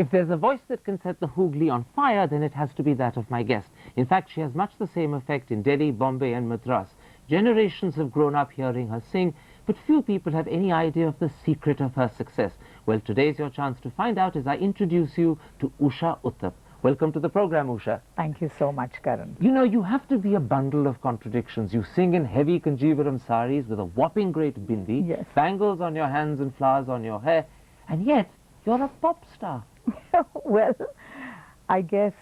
If there's a voice that can set the Hooghly on fire, then it has to be that of my guest. In fact, she has much the same effect in Delhi, Bombay and Madras. Generations have grown up hearing her sing, but few people have any idea of the secret of her success. Well, today's your chance to find out as I introduce you to Usha Uthup. Welcome to the program, Usha. Thank you so much, Karan. You know, you have to be a bundle of contradictions. You sing in heavy Kanjivaram saris with a whopping great bindi, Yes. bangles on your hands and flowers on your hair, and yet you're a pop star. Well, I guess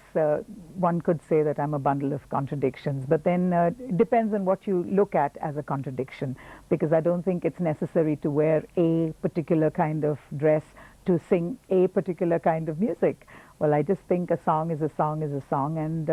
one could say that I'm a bundle of contradictions, but then it depends on what you look at as a contradiction, because I don't think it's necessary to wear a particular kind of dress to sing a particular kind of music. Well, I just think a song is a song is a song, and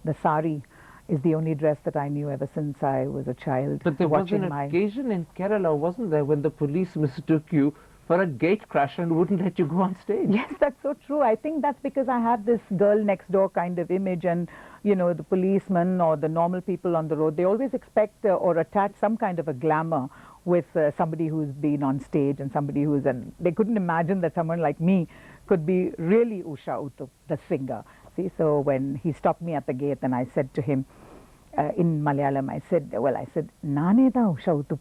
the sari is the only dress that I knew ever since I was a child. But there was an occasion in Kerala, wasn't there, when the police mistook you for a gate crasher and wouldn't let you go on stage? Yes, that's so true. I think that's because I have this girl next door kind of image, and you know, the policemen or the normal people on the road, they always expect or attach some kind of a glamour with somebody who's been on stage and somebody who's, and they couldn't imagine that someone like me could be really Usha Uthup, the singer. See, so when he stopped me at the gate and I said to him, in Malayalam, I said, Nane da Usha Uthup.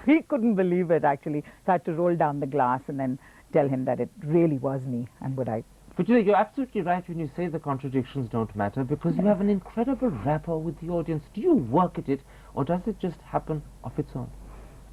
He couldn't believe it, actually. So I had to roll down the glass and then tell him that it really was me, and would I. But you know, you're absolutely right when you say the contradictions don't matter, because you have an incredible rapport with the audience. Do you work at it, or does it just happen of its own?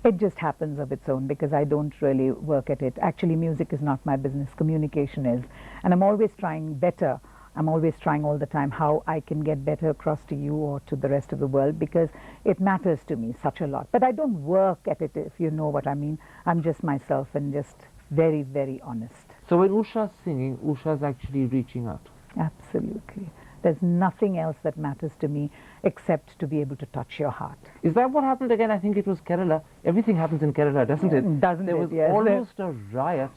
It just happens of its own, because I don't really work at it. Actually, music is not my business, communication is. And I'm always trying better. I'm always trying all the time how I can get better across to you or to the rest of the world, because it matters to me such a lot. But I don't work at it, if you know what I mean. I'm just myself and just very, very honest. So when Usha's singing, Usha's actually reaching out? Absolutely. There's nothing else that matters to me except to be able to touch your heart. Is that what happened again? I think it was Kerala. Everything happens in Kerala, doesn't it? Doesn't there it? was Yes. almost a riot,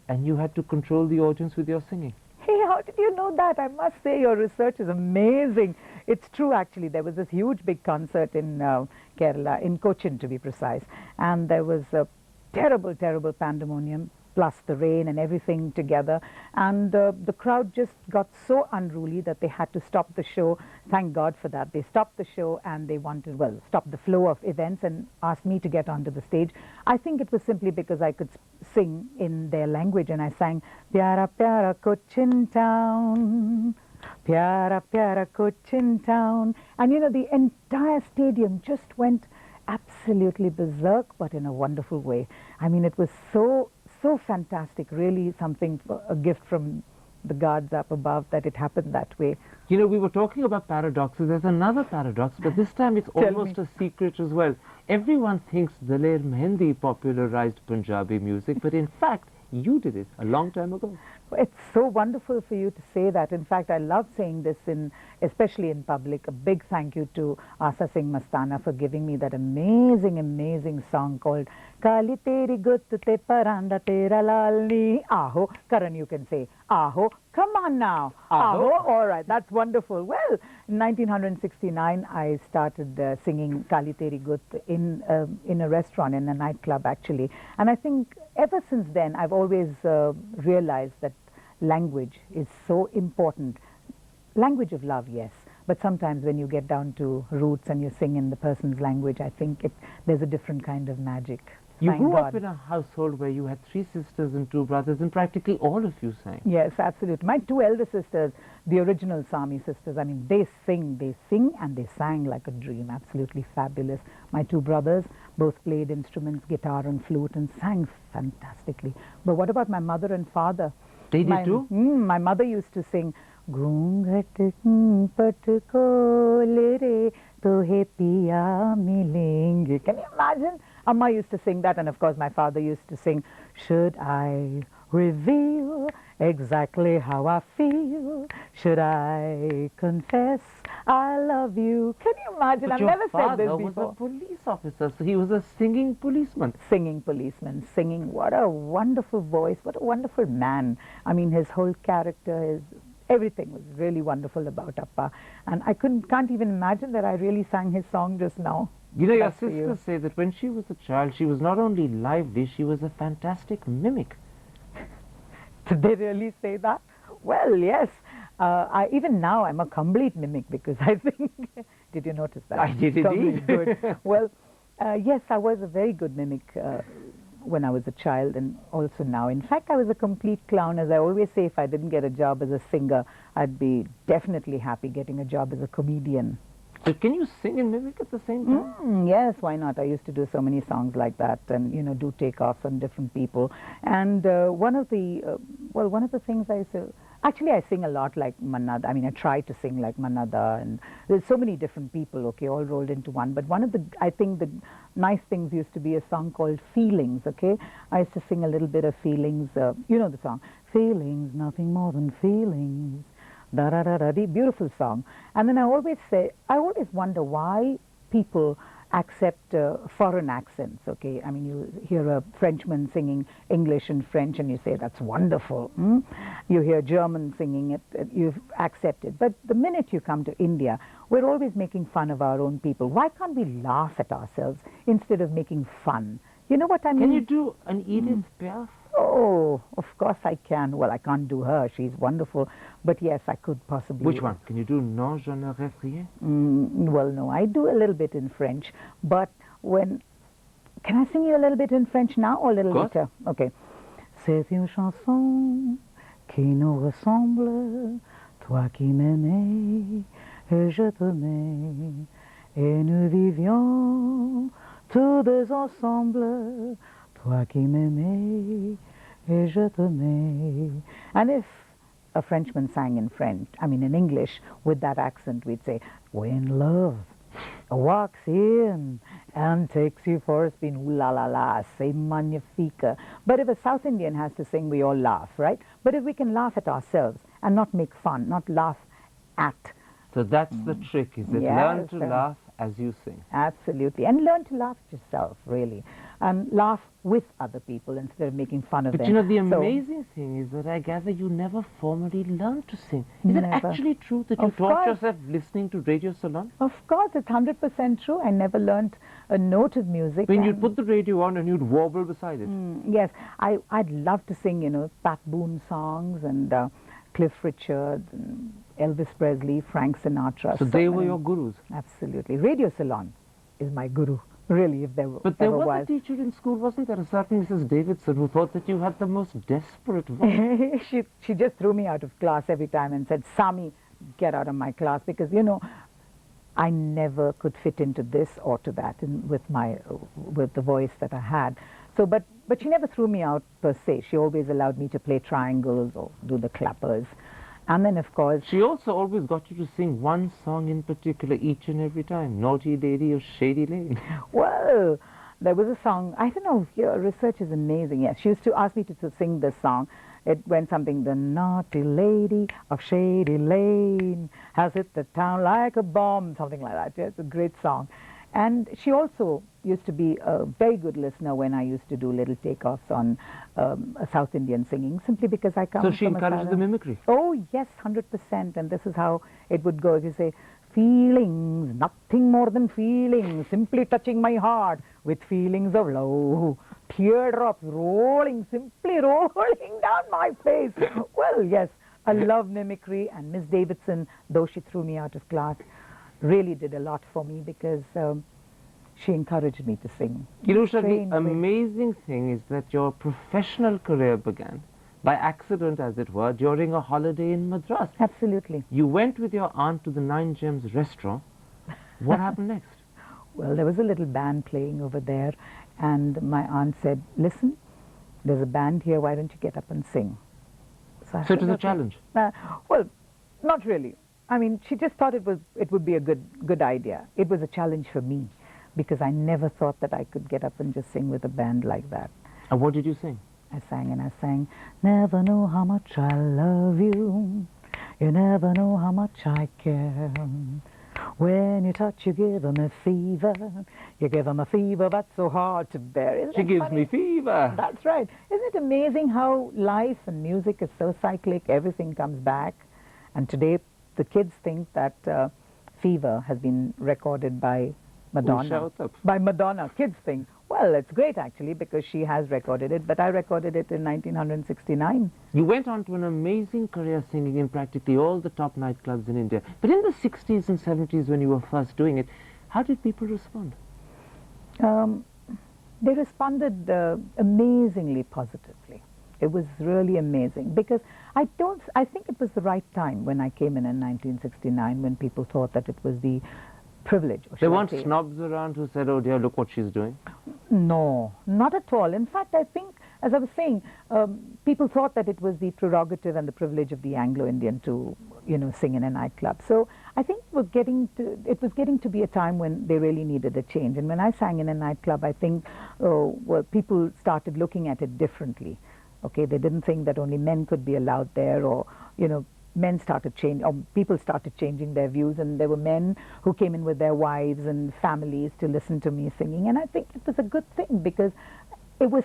and you had to control the audience with your singing. Hey, how did you know that? I must say your research is amazing. It's true, actually. There was this huge big concert in Kerala, in Cochin to be precise, and there was a terrible, terrible pandemonium, plus the rain and everything together, and the crowd just got so unruly that they had to stop the show. Thank God for that. They stopped the show and they wanted, well, stop the flow of events and asked me to get onto the stage. I think it was simply because I could sing in their language, and I sang Pyara Pyara Cochin Town, Pyara Pyara Cochin Town, and you know, the entire stadium just went absolutely berserk, but in a wonderful way. I mean, it was so fantastic, really something, a gift from the gods up above, that it happened that way. You know, we were talking about paradoxes. There's another paradox, but this time it's almost a secret as well. Everyone thinks Daler Mehendi popularized Punjabi music, but in fact, you did it a long time ago. It's so wonderful for you to say that. In fact, I love saying this, especially in public. A big thank you to Asa Singh Mastana for giving me that amazing, amazing song called Kali Teri Gut Te Paranda Tera Lalni Aho. Karan, you can say Aho. Come on now. Aho. All right, that's wonderful. Well, in 1969, I started singing Kali Teri Gut in a restaurant, in a nightclub actually. And I think ever since then, I've always realized that language is so important. Language of love, yes, but sometimes when you get down to roots and you sing in the person's language, I think there's a different kind of magic. You Thank grew God. up in a household where you had 3 sisters and 2 brothers, and practically all of you sang. Yes, absolutely. My 2 elder sisters, the original Sami sisters, I mean, they sing and they sang like a dream. Absolutely fabulous. My 2 brothers both played instruments, guitar and flute, and sang fantastically. But what about my mother and father? They did too? My mother used to sing Ghungat pat ko le re tohe piya milenge. Can you imagine? Amma used to sing that, and of course my father used to sing, should I reveal exactly how I feel? Should I confess I love you? Can you imagine? I've never said this before. Your father was a police officer, so he was a singing policeman. Singing policeman, singing. What a wonderful voice, what a wonderful man. I mean, his whole character, everything was really wonderful about Appa. And I can't even imagine that I really sang his song just now. You know, your sisters say that when she was a child, she was not only lively, she was a fantastic mimic. Did they really say that? Well, yes. Even now, I'm a complete mimic because I think. Did you notice that? I did indeed. Good. Well, yes, I was a very good mimic when I was a child and also now. In fact, I was a complete clown. As I always say, if I didn't get a job as a singer, I'd be definitely happy getting a job as a comedian. So can you sing and mimic at the same time? Yes, why not? I used to do so many songs like that, and do takeoffs on different people. And one of the things I used to actually I sing a lot like Manada. I mean, I try to sing like Manada, and there's so many different people, okay, all rolled into one. But I think the nice things used to be a song called Feelings. Okay, I used to sing a little bit of Feelings. You know the song, Feelings, nothing more than feelings. Da da da da dee, beautiful song. And then I always wonder why people accept foreign accents. Okay, I mean, you hear a Frenchman singing English and French, and you say that's wonderful. You hear German singing it, you accept it. But the minute you come to India, we're always making fun of our own people. Why can't we laugh at ourselves instead of making fun? You know what I mean? Can you do an Edith Piaf? Oh, of course I can. Well, I can't do her. She's wonderful. But yes, I could possibly. Which one? Can you do Non, je ne rêve rien? Well, no. I do a little bit in French. But when... Can I sing you a little bit in French now or a little later? Okay. C'est une chanson qui nous ressemble, toi qui m'aimais et je t'aimais, et nous vivions tous deux ensemble. Toi qui m'aimais et je t'aimais. And if a Frenchman sang in French, I mean in English, with that accent, we'd say, when love walks in and takes you for a spin, ooh la la la, c'est magnifique. But if a South Indian has to sing, we all laugh, right? But if we can laugh at ourselves and not make fun, not laugh at. So that's the trick, is it? Yes, Learn to laugh as you sing. Absolutely. And learn to laugh at yourself, really. And laugh with other people instead of making fun of them. But you know, the amazing thing is that I gather you never formally learned to sing. Is it actually true that you taught yourself listening to Radio Salon? Of course, it's 100% true. I never learned a note of music. When you'd put the radio on and you'd warble beside it. Yes. I'd love to sing, Pat Boone songs and Cliff Richards and Elvis Presley, Frank Sinatra. So they were your gurus? Absolutely. Radio Salon is my guru, really, if there But there was a teacher in school, wasn't there? A certain Mrs. Davidson who thought that you had the most desperate voice. She just threw me out of class every time and said, Sami, get out of my class, because, I never could fit into this or to that with the voice that I had. So, but she never threw me out per se. She always allowed me to play triangles or do the clappers. And then, of course... She also always got you to sing one song in particular each and every time. Naughty Lady of Shady Lane. Well, there was a song, I don't know, your research is amazing. Yes, she used to ask me to sing this song. It went something, the naughty lady of Shady Lane has hit the town like a bomb, something like that. Yeah, it's a great song. And she also used to be a very good listener when I used to do little takeoffs on South Indian singing, simply because I come from So she encouraged the mimicry? Oh, yes, 100%. And this is how it would go. If you say, feelings, nothing more than feelings, simply touching my heart with feelings of love, teardrops rolling, simply rolling down my face. Well, yes, I love mimicry. And Miss Davidson, though she threw me out of class, really did a lot for me because she encouraged me to sing. Usha, the amazing thing is that your professional career began, by accident as it were, during a holiday in Madras. Absolutely. You went with your aunt to the Nine Gems restaurant. What happened next? Well, there was a little band playing over there, and my aunt said, listen, there's a band here, why don't you get up and sing? So it was a challenge? Well, not really. I mean, she just thought it would be a good idea. It was a challenge for me because I never thought that I could get up and just sing with a band like that. And what did you sing? I sang and I sang, never know how much I love you. You never know how much I care. When you touch, you give 'em a fever. You give 'em a fever that's so hard to bear. Isn't she gives me fever. That's right. Isn't it amazing how life and music is so cyclic? Everything comes back. And today, the kids think that Fever has been recorded by Madonna. Usha Uthup. By Madonna. Kids think, Well, it's great actually because she has recorded it, but I recorded it in 1969. You went on to an amazing career singing in practically all the top nightclubs in India. But in the 60s and 70s when you were first doing it, how did people respond? They responded amazingly positively. It was really amazing because I think it was the right time when I came in 1969 when people thought that it was the privilege. There weren't snobs around who said, oh dear, look what she's doing? No, not at all. In fact, I think, as I was saying, people thought that it was the prerogative and the privilege of the Anglo-Indian to, sing in a nightclub. So I think it was getting to be a time when they really needed a change. And when I sang in a nightclub, I think, people started looking at it differently. Okay, they didn't think that only men could be allowed there, or, men started changing, or people started changing their views, and there were men who came in with their wives and families to listen to me singing, and I think it was a good thing because it was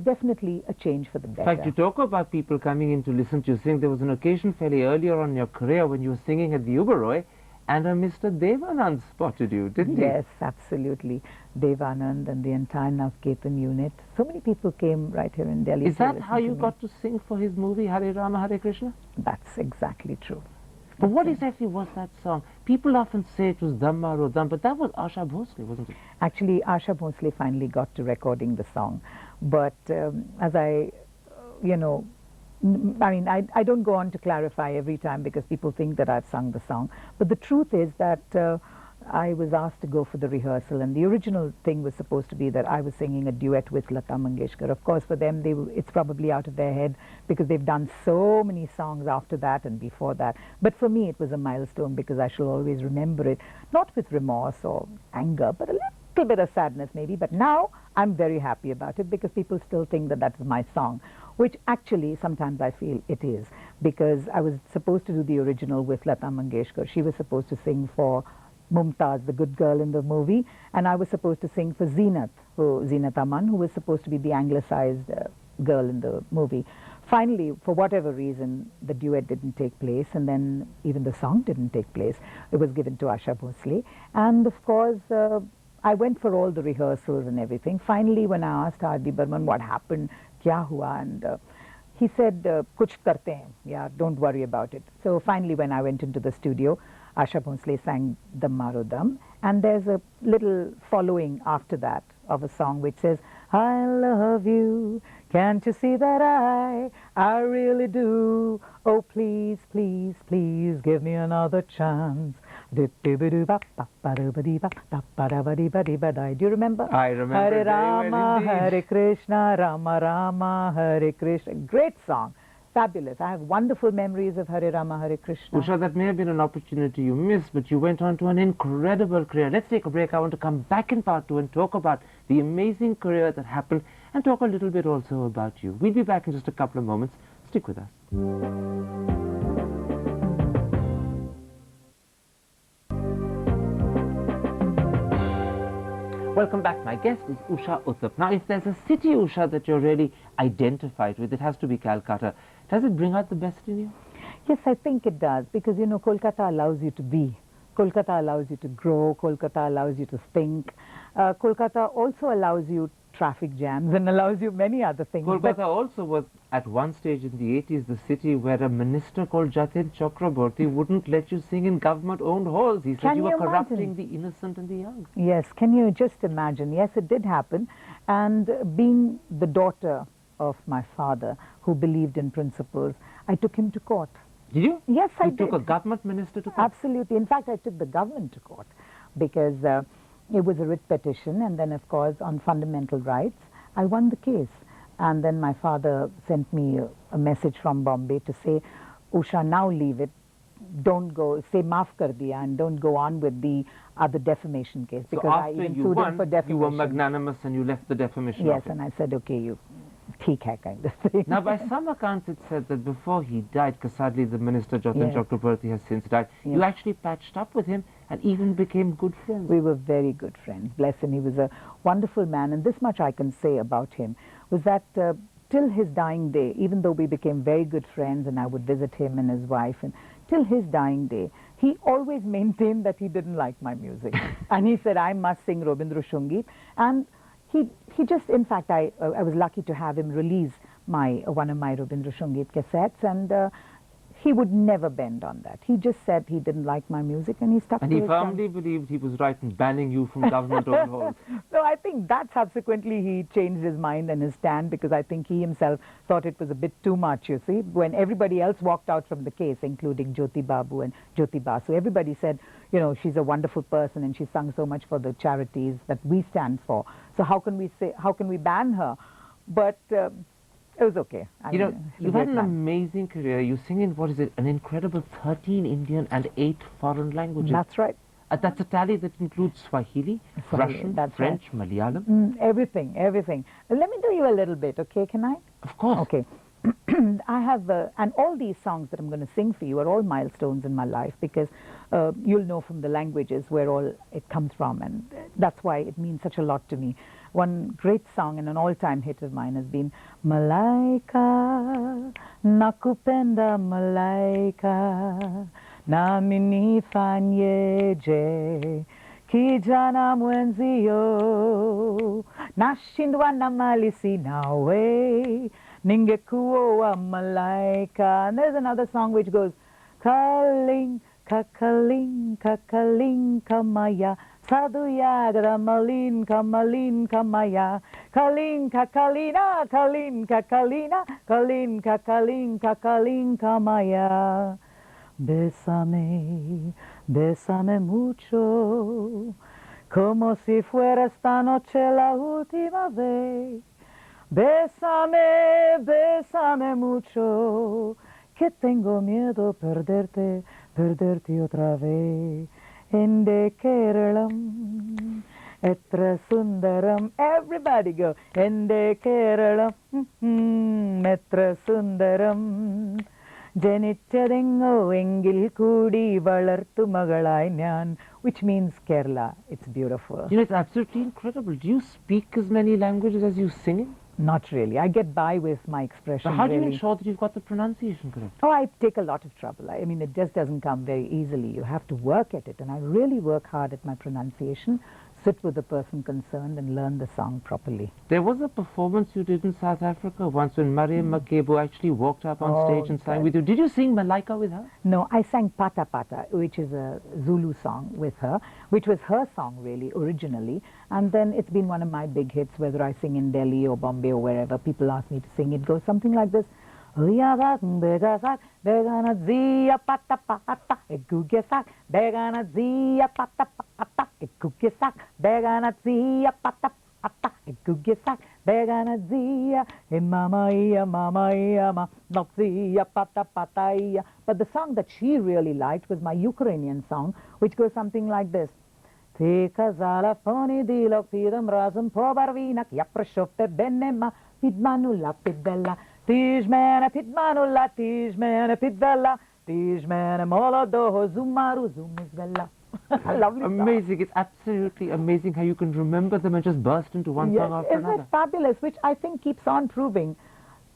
definitely a change for the better. In fact, you talk about people coming in to listen to you sing. There was an occasion fairly earlier on in your career when you were singing at the Uberoi, and Mr. Devanand spotted you, didn't he? Yes, absolutely. Devanand and the entire Navketan unit. So many people came right here in Delhi. Is that how you got to sing for his movie Hare Rama, Hare Krishna? That's exactly true. But what exactly was that song? People often say it was Dam Maro Dam, but that was Asha Bhosle, wasn't it? Actually, Asha Bhosle finally got to recording the song. But as I, I don't go on to clarify every time because people think that I've sung the song. But the truth is that I was asked to go for the rehearsal, and the original thing was supposed to be that I was singing a duet with Lata Mangeshkar. Of course, for them, it's probably out of their head because they've done so many songs after that and before that. But for me, it was a milestone because I shall always remember it, not with remorse or anger, but a little bit of sadness maybe. But now I'm very happy about it because people still think that that's my song, which actually sometimes I feel it is, because I was supposed to do the original with Lata Mangeshkar. She was supposed to sing for Mumtaz, the good girl in the movie, and I was supposed to sing for Zeenat Aman, who was supposed to be the anglicized girl in the movie. Finally, for whatever reason, the duet didn't take place, and then even the song didn't take place. It was given to Asha Bhosle, and of course, I went for all the rehearsals and everything. Finally, when I asked R.D. Burman what happened, kya hua, and he said, kuch karte hain, yeah, don't worry about it. So finally, when I went into the studio, Asha Bhosle sang Dam Maro Dam, and there's a little following after that of a song which says, I love you, can't you see that I really do, oh please, please, please give me another chance. Do you remember? I remember. Hare Rama, Hare Krishna, Rama Rama, Hare Krishna. Great song. Fabulous. I have wonderful memories of Hare Rama, Hare Krishna. Usha, that may have been an opportunity you missed, but you went on to an incredible career. Let's take a break. I want to come back in part 2 and talk about the amazing career that happened and talk a little bit also about you. We'll be back in just a couple of moments. Stick with us. Welcome back. My guest is Usha Uthup. Now, if there's a city, Usha, that you're really identified with, it has to be Calcutta. Does it bring out the best in you? Yes, I think it does, because, Kolkata allows you to be. Kolkata allows you to grow. Kolkata allows you to think. Kolkata also allows you traffic jams and allows you many other things. Kolkata also was, at one stage in the 80s, the city where a minister called Jatin Chakraborty wouldn't let you sing in government-owned halls. He said you were corrupting the innocent and the young. Yes, can you just imagine? Yes, it did happen. And being the daughter of my father, who believed in principles, I took him to court. Did you? Yes, I did. You took a government minister to court? Absolutely. In fact, I took the government to court because it was a writ petition, and then, of course, on fundamental rights, I won the case. And then my father sent me a message from Bombay to say, Usha, now leave it. Don't go, say maaf kar diya, and don't go on with the other defamation case. Because so I even sued him for defamation. You were magnanimous and you left the defamation. Yes, and I said, okay, you theek hai kind of thing. Now, by some accounts, it said that before he died, because sadly the minister, Jatin Chakraborty, has since died, you actually patched up with him and even became good friends. We were very good friends. Bless him. He was a wonderful man. And this much I can say about him was that till his dying day, even though we became very good friends and I would visit him and his wife, and till his dying day, he always maintained that he didn't like my music. And he said, I must sing Robindra Shungeet. And he just, in fact, I was lucky to have him release one of my Rabindra Sangeet cassettes, and he would never bend on that. He just said he didn't like my music, and he stuck And to he his firmly guns. believed he was right in banning you from government-owned halls. So I think that subsequently he changed his mind and his stand, because I think he himself thought it was a bit too much, you see. When everybody else walked out from the case, including Jyoti Babu and Jyoti Basu, everybody said, you know, she's a wonderful person and she sung so much for the charities that we stand for. So how can we ban her? But it was okay. You know, you've had an man. amazing career. You sing in, what is it, an incredible 13 Indian and 8 foreign languages. That's right. That's a tally that includes Swahili, Russian, that's French, Malayalam. Everything. Let me do you a little bit, okay? Can I? Of course. Okay. I have, and all these songs that I'm going to sing for you are all milestones in my life, because you'll know from the languages where all it comes from, and that's why it means such a lot to me. One great song and an all-time hit of mine has been Malaika, nakupenda malaika, nami nifanyeje, kijana mwenzio, nashindwa na malisi nawe, ningekuwa malaika. And there's another song which goes, Kaling, kakaling, kakaling, kamaya, saduyagada malin, kamalin, kamaya, kaling, kakalina, kalin, kakalina, kalin, kakaling, kakaling, kamaya. Bésame, bésame mucho, como si fuera esta noche la última vez. Bésame, bésame mucho, que tengo miedo perderte, perderte otra vez. Ende Keralam, etra sundaram. Everybody go. Ende Keralam, etra sundaram. Jenichadingo engil kudi valarthu magalai nyan, which means Kerala. It's beautiful. You know, it's absolutely incredible. Do you speak as many languages as you sing in? Not really. I get by with my expression. So how do you really. ensure that you've got the pronunciation correct? Oh, I take a lot of trouble. I mean, it just doesn't come very easily. You have to work at it, and I really work hard at my pronunciation, sit with the person concerned and learn the song properly. There was a performance you did in South Africa once when Mariam Makebo actually walked up on stage and sang with you. Did you sing Malaika with her? No, I sang Pata Pata, which is a Zulu song with her, which was her song really originally, and then it's been one of my big hits, whether I sing in Delhi or Bombay or wherever people ask me to sing. It goes something like this. Begana zia pata pata, egugesak, begana zia pata pata, egugesak, begana zia pata pata, egugesak, begana zia, mama ma, not zia pata pata. But the song that she really liked was my Ukrainian song, which goes something like this. Te kazala foni dilok pidam razum pobarvinak, yaprashofte benema, pidmanula pidella. Tijmene pitmanula, tijmene pidvella, tijmene molodoho zumaru zumizvella. Lovely Amazing. It's absolutely amazing how you can remember them and just burst into one song after Isn't another. it fabulous? Which I think keeps on proving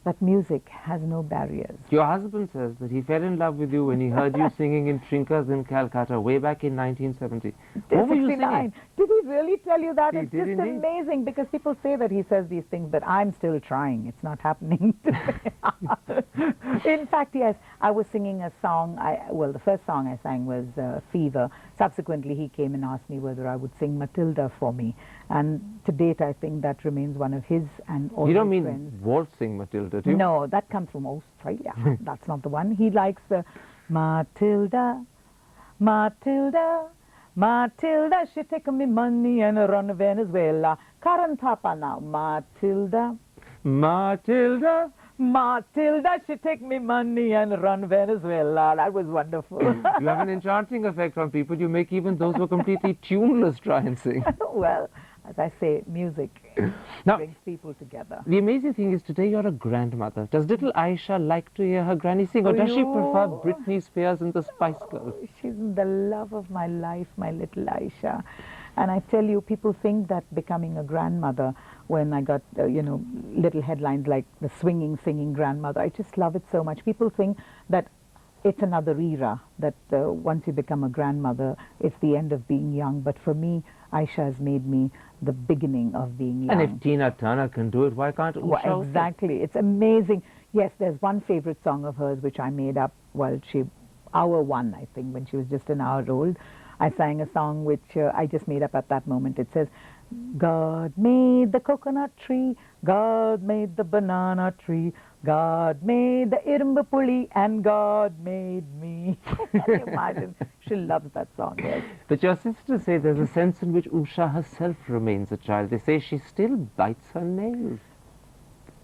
that music has no barriers. Your husband says that he fell in love with you when he heard you singing in Trinkas in Calcutta way back in 1970. What were you singing? Did he really tell you that? He It's did just indeed. amazing, because people say that he says these things, but I'm still trying. It's not happening to me. In fact, yes, I was singing a song. Well, the first song I sang was Fever. Subsequently, he came and asked me whether I would sing Matilda for me. And to date, I think that remains one of his and all You don't his mean friends. waltzing Matilda, do you? No, that comes from Australia. That's not the one. He likes Matilda, Matilda, Matilda. She take me money and run Venezuela. Current Papa now, Matilda, Matilda. Matilda. She take me money and run Venezuela. That was wonderful. You have an enchanting effect on people. You make even those who are completely tuneless try and sing. Well, as I say, music Now, brings people together. the amazing thing is today you're a grandmother. Does little Aisha like to hear her granny sing, or does she prefer Britney Spears and the Spice Girls? She's the love of my life, my little Aisha. And I tell you, people think that becoming a grandmother, when I got, little headlines like the swinging, singing grandmother, I just love it so much. People think that it's another era that once you become a grandmother, it's the end of being young. But for me, Aisha has made me the beginning of being young. And if Tina Turner can do it, why can't Usha? Well, exactly. It's amazing. Yes, there's one favorite song of hers which I made up while hour one, I think, when she was just an hour old. I sang a song which I just made up at that moment. It says, God made the coconut tree, God made the banana tree, God made the irumbupuli, and God made me. Can you imagine? She loves that song, yes. But your sisters say there's a sense in which Usha herself remains a child. They say she still bites her nails.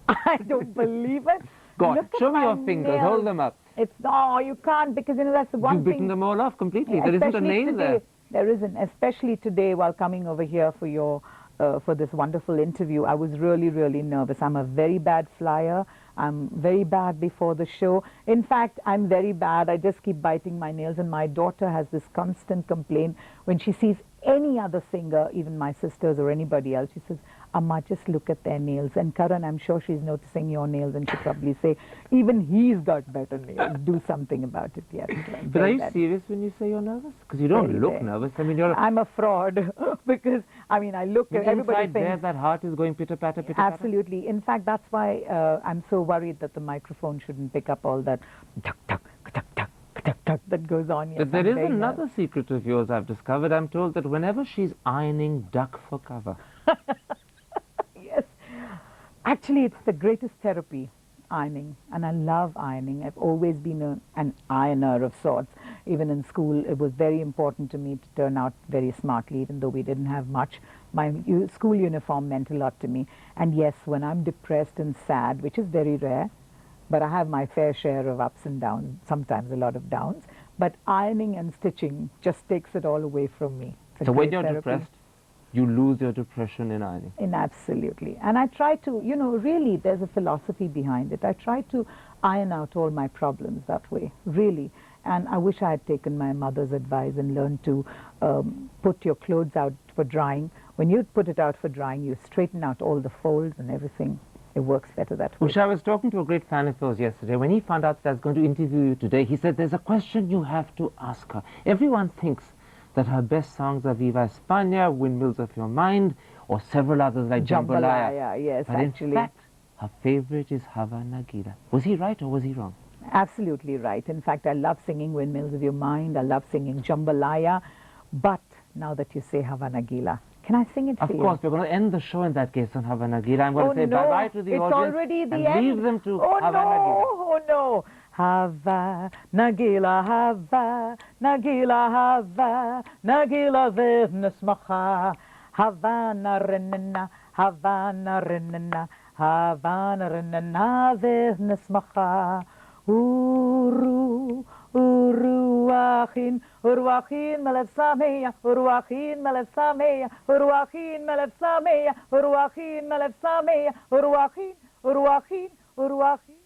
I don't believe it. Go on, Look at show me my your fingers, nails. hold them up. No, you can't, because that's the one You've thing. bitten them all off completely. There isn't a nail today, there. There isn't, especially today while coming over here for for this wonderful interview. I was really, really nervous. I'm a very bad flyer. I'm very bad before the show. In fact, I'm very bad. I just keep biting my nails, and my daughter has this constant complaint when she sees any other singer, even my sisters or anybody else. She says, Amma, just look at their nails. And Karan, I'm sure she's noticing your nails, and she'll probably say, even he's got better nails. Do something about it. Yes. But are you serious when you say you're nervous? Because you don't look nervous. I mean, I'm a fraud because, I mean, I look at everybody inside there, that heart is going pitter-patter, pitter-patter. Absolutely. In fact, that's why I'm so worried that the microphone shouldn't pick up all that tuck, tuck, tuck, tuck, tuck, tuck that goes on. Yes, But there is another secret of yours I've discovered. I'm told that whenever she's ironing, duck for cover. Yes. Actually, it's the greatest therapy, ironing. And I love ironing. I've always been an ironer of sorts. Even in school, it was very important to me to turn out very smartly, even though we didn't have much. My school uniform meant a lot to me. And yes, when I'm depressed and sad, which is very rare, but I have my fair share of ups and downs, sometimes a lot of downs, but ironing and stitching just takes it all away from me. So when you're depressed, you lose your depression in ironing. Absolutely. And I try to, really, there's a philosophy behind it. I try to iron out all my problems that way, really. And I wish I had taken my mother's advice and learned to put your clothes out for drying. When you put it out for drying, you straighten out all the folds and everything. It works better that way. Usha, I was talking to a great fan of yours yesterday. When he found out that I was going to interview you today, he said, there's a question you have to ask her. Everyone thinks that her best songs are Viva España, Windmills of Your Mind, or several others like Jambalaya. Yes, but actually. in fact, her favorite is Havana Gila. Was he right or was he wrong? Absolutely right. In fact, I love singing Windmills of Your Mind. I love singing Jambalaya. But now that you say Havana Gila, can I sing it for you? Of course, we're going to end the show in that case on Havana Gila. I'm going to say bye-bye to the audience already the and end. leave them to Havana Gila. Oh no! Havana Gila, Havana Gila, Havana Gila, v'nismacha. Havana renna, Havana renna, Havana renna, v'nismacha. Uru, uruachin, uruachin melev sameya, uruachin melev sameya, uruachin melev sameya, uruachin melev sameya, uruachin, uruachin, uruachin.